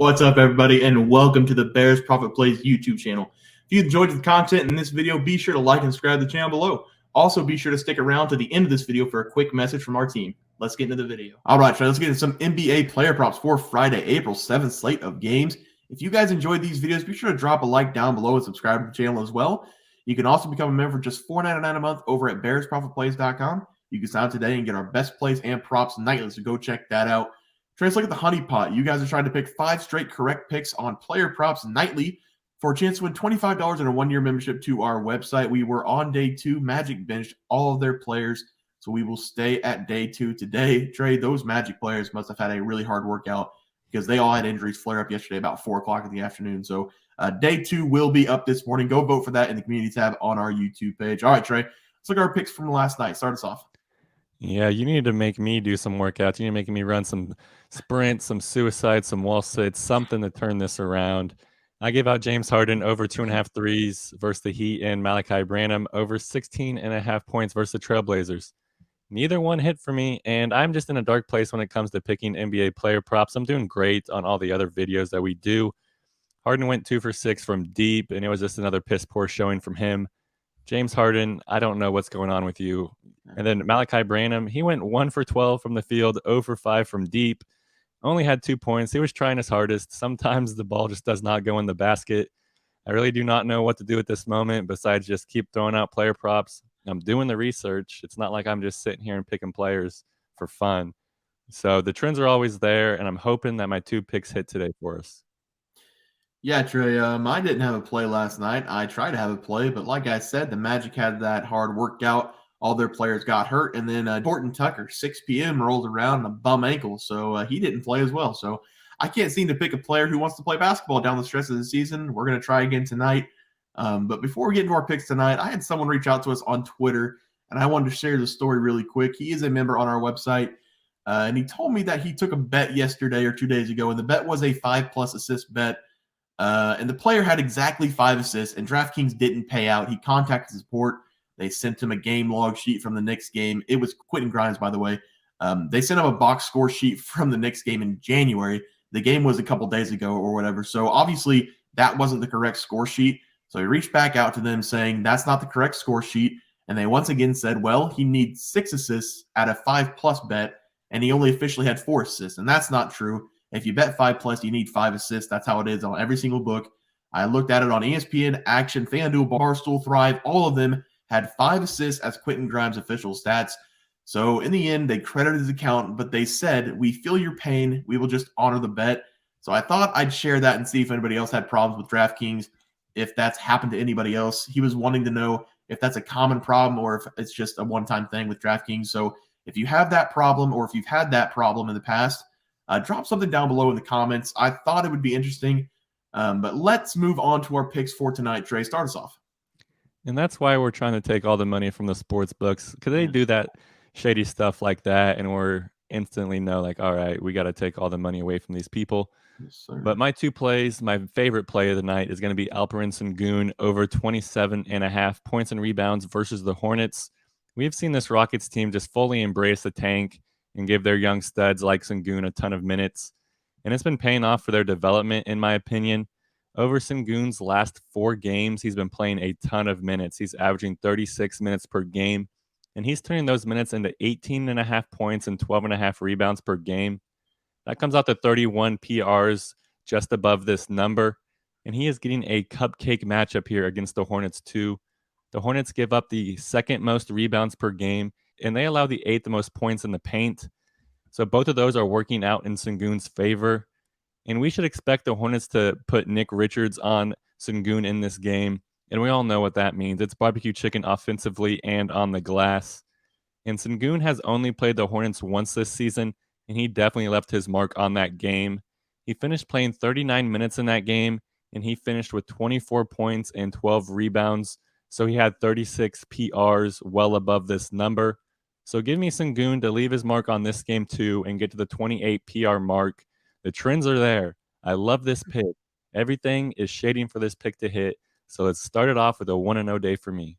What's up, everybody, and welcome to the Bears Profit Plays YouTube channel. If you enjoyed the content in this video, be sure to like and subscribe to the channel below. Also, be sure to stick around to the end of this video for a quick message from our team. Let's get into the video. All right, let's get into some NBA player props for Friday, April 7th slate of games. If you guys enjoyed these videos, be sure to drop a like down below and subscribe to the channel as well. You can also become a member for just $4.99 a month over at bearsprofitplays.com. You can sign up today and get our best plays and props nightly, so go check that out. Trey, let's look at the Honeypot. You guys are trying to pick 5 straight correct picks on player props nightly for a chance to win $25 and a 1-year membership to our website. We were on day 2. Magic benched all of their players, so we will stay at day 2 today. Trey, those Magic players must have had a really hard workout because they all had injuries flare up yesterday about 4 o'clock in the afternoon. So day 2 will be up this morning. Go vote for that in the community tab on our YouTube page. All right, Trey, let's look at our picks from last night. Start us off. Yeah, you need to make me do some workouts. You need to make me run some sprints, some suicides, some wall sits, something to turn this around. I gave out James Harden over 2.5 threes versus the Heat and Malachi Branham over 16.5 points versus the Trailblazers. Neither one hit for me, and I'm just in a dark place when it comes to picking NBA player props. I'm doing great on all the other videos that we do. Harden went 2 for 6 from deep, and it was just another piss poor showing from him. James Harden, I don't know what's going on with you. And then Malachi Branham, he went 1 for 12 from the field, 0 for 5 from deep, only had 2 points. He was trying his hardest. Sometimes the ball just does not go in the basket. I really do not know what to do at this moment besides just keep throwing out player props. I'm doing the research. It's not like I'm just sitting here and picking players for fun. So the trends are always there, and I'm hoping that my 2 picks hit today for us. Yeah, Trey, I didn't have a play last night. I tried to have a play, but like I said, the Magic had that hard workout. All their players got hurt, and then Horton Tucker, 6 p.m., rolled around on a bum ankle, so he didn't play as well. So I can't seem to pick a player who wants to play basketball down the stretch of the season. We're going to try again tonight. But before we get into our picks tonight, I had someone reach out to us on Twitter, and I wanted to share the story really quick. He is a member on our website, and he told me that he took a bet yesterday or 2 days ago, and the bet was a 5+ assist bet. And the player had exactly 5 assists, and DraftKings didn't pay out. He contacted support. They sent him a game log sheet from the Knicks game. It was Quentin Grimes, by the way. They sent him a box score sheet from the Knicks game in January. The game was a couple days ago or whatever. So obviously that wasn't the correct score sheet. So he reached back out to them saying that's not the correct score sheet. And they once again said, well, he needs 6 assists at a 5+ bet, and he only officially had 4 assists. And that's not true. If you bet 5+, you need 5 assists. That's how it is on every single book. I looked at it on ESPN, Action, FanDuel, Barstool, Thrive. All of them had 5 assists as Quentin Grimes' official stats. So in the end, they credited his account, but they said, we feel your pain. We will just honor the bet. So I thought I'd share that and see if anybody else had problems with DraftKings, if that's happened to anybody else. He was wanting to know if that's a common problem or if it's just a one-time thing with DraftKings. So if you have that problem or if you've had that problem in the past, drop something down below in the comments. I thought it would be interesting, but let's move on to our picks for tonight. Trey, start us off. And that's why we're trying to take all the money from the sports books, because they do that shady stuff like that, and we're instantly know, like, all right, we got to take all the money away from these people. Yes, sir. But my 2 plays, my favorite play of the night is going to be Alperen Sengun over 27.5 points and rebounds versus the Hornets. We've seen this Rockets team just fully embrace the tank and give their young studs like Sengun a ton of minutes. And it's been paying off for their development, in my opinion. Over Sengun's last 4 games, he's been playing a ton of minutes. He's averaging 36 minutes per game, and he's turning those minutes into 18.5 points and 12.5 rebounds per game. That comes out to 31 PRs, just above this number, and he is getting a cupcake matchup here against the Hornets too. The Hornets give up the 2nd most rebounds per game, and they allow the 8th most points in the paint. So both of those are working out in Sengun's favor. And we should expect the Hornets to put Nick Richards on Sengun in this game. And we all know what that means. It's barbecue chicken offensively and on the glass. And Sengun has only played the Hornets once this season, and he definitely left his mark on that game. He finished playing 39 minutes in that game, and he finished with 24 points and 12 rebounds. So he had 36 PRs, well above this number. So give me Sengun to leave his mark on this game too and get to the 28 PR mark. The trends are there. I love this pick. Everything is shading for this pick to hit. So let's start it off with a 1-0 day for me.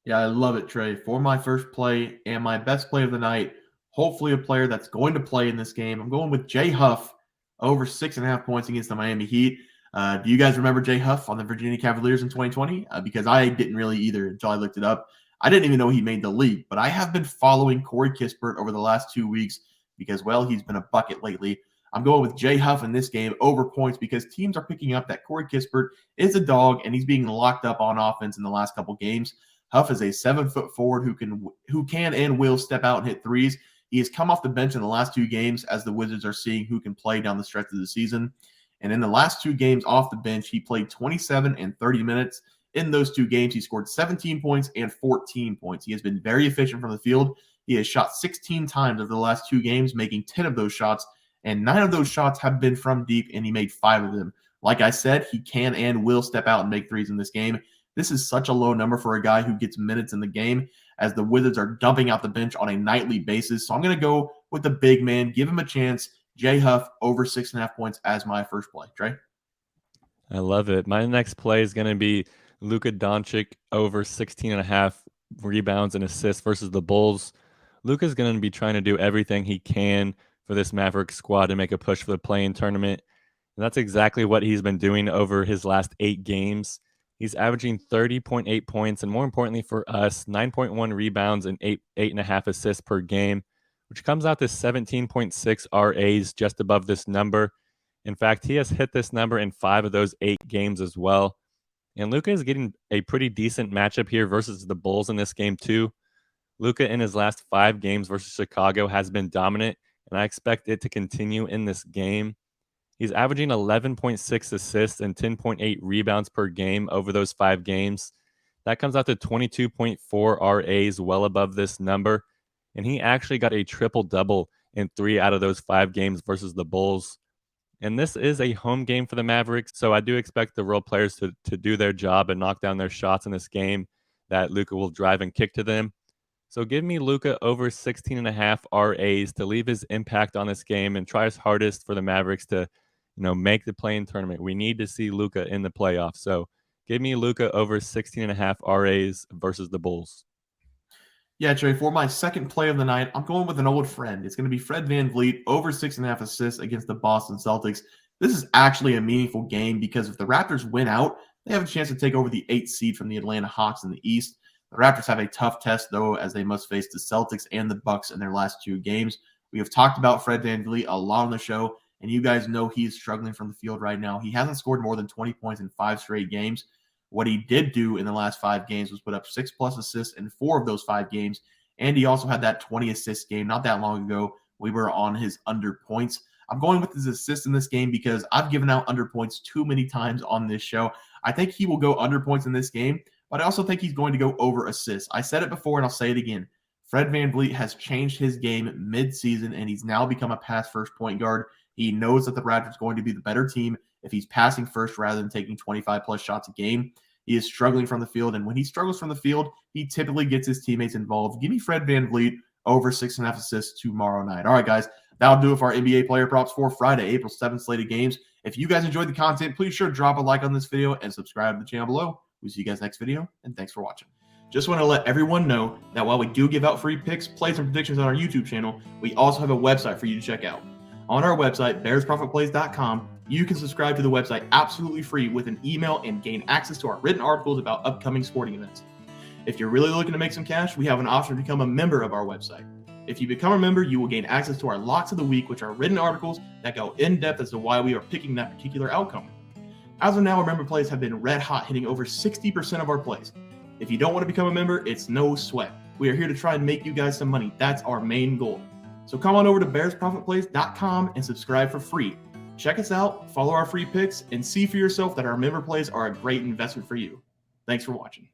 Yeah, I love it, Trey. For my first play and my best play of the night, hopefully a player that's going to play in this game, I'm going with Jay Huff over 6.5 points against the Miami Heat. Do you guys remember Jay Huff on the Virginia Cavaliers in 2020? Because I didn't really either until I looked it up. I didn't even know he made the league, but I have been following Corey Kispert over the last 2 weeks because, well, he's been a bucket lately. I'm going with Jay Huff in this game over points because teams are picking up that Corey Kispert is a dog and he's being locked up on offense in the last couple games. Huff is a 7-foot forward who can and will step out and hit threes. He has come off the bench in the last 2 games as the Wizards are seeing who can play down the stretch of the season. And in the last 2 games off the bench, he played 27 and 30 minutes. In those 2 games, he scored 17 points and 14 points. He has been very efficient from the field. He has shot 16 times over the last 2 games, making 10 of those shots, and 9 of those shots have been from deep, and he made 5 of them. Like I said, he can and will step out and make threes in this game. This is such a low number for a guy who gets minutes in the game, as the Wizards are dumping out the bench on a nightly basis. So I'm going to go with the big man, give him a chance. Jay Huff over 6.5 points as my first play. Trey? I love it. My next play is going to be Luka Doncic over 16.5 rebounds and assists versus the Bulls. Luka's going to be trying to do everything he can for this Mavericks squad to make a push for the play-in tournament. And that's exactly what he's been doing over his last 8 games. He's averaging 30.8 points, and more importantly for us, 9.1 rebounds and 8.5 assists per game, which comes out to 17.6 RAs, just above this number. In fact, he has hit this number in 5 of those 8 games as well. And Luka is getting a pretty decent matchup here versus the Bulls in this game too. Luka in his last 5 games versus Chicago has been dominant, and I expect it to continue in this game. He's averaging 11.6 assists and 10.8 rebounds per game over those 5 games. That comes out to 22.4 RAs, well above this number. And he actually got a triple-double in 3 out of those 5 games versus the Bulls. And this is a home game for the Mavericks, so I do expect the role players to do their job and knock down their shots in this game that Luka will drive and kick to them. So give me Luka over 16.5 RAs to leave his impact on this game and try his hardest for the Mavericks to make the play-in tournament. We need to see Luka in the playoffs. So give me Luka over 16.5 RAs versus the Bulls. Yeah, Trey, for my second play of the night, I'm going with an old friend. It's going to be Fred VanVleet over 6.5 assists against the Boston Celtics. This is actually a meaningful game because if the Raptors win out, they have a chance to take over the 8th seed from the Atlanta Hawks in the East. The Raptors have a tough test, though, as they must face the Celtics and the Bucks in their last 2 games. We have talked about Fred VanVleet a lot on the show, and you guys know he is struggling from the field right now. He hasn't scored more than 20 points in 5 straight games. What he did do in the last 5 games was put up 6+ assists in 4 of those 5 games, and he also had that 20 assist game not that long ago. We were on his under points. I'm going with his assists in this game because I've given out under points too many times on this show. I think he will go under points in this game, but I also think he's going to go over assists. I said it before, and I'll say it again. Fred VanVleet has changed his game mid-season, and he's now become a pass-first point guard. He knows that the Raptors are going to be the better team if he's passing first rather than taking 25+ shots a game. He is struggling from the field, and when he struggles from the field, he typically gets his teammates involved. Give me Fred VanVleet over 6.5 assists tomorrow night. All right, guys, that'll do it for our NBA player props for Friday, April 7th slated games. If you guys enjoyed the content, please sure to drop a like on this video and subscribe to the channel below. We'll see you guys next video, and thanks for watching. Just want to let everyone know that while we do give out free picks, plays, and predictions on our YouTube channel, we also have a website for you to check out. On our website, bearsprofitplays.com, you can subscribe to the website absolutely free with an email and gain access to our written articles about upcoming sporting events. If you're really looking to make some cash, we have an option to become a member of our website. If you become a member, you will gain access to our locks of the week, which are written articles that go in depth as to why we are picking that particular outcome. As of now, our member plays have been red hot, hitting over 60% of our plays. If you don't want to become a member, it's no sweat. We are here to try and make you guys some money. That's our main goal. So come on over to bearsprofitplays.com and subscribe for free. Check us out, follow our free picks, and see for yourself that our member plays are a great investment for you. Thanks for watching.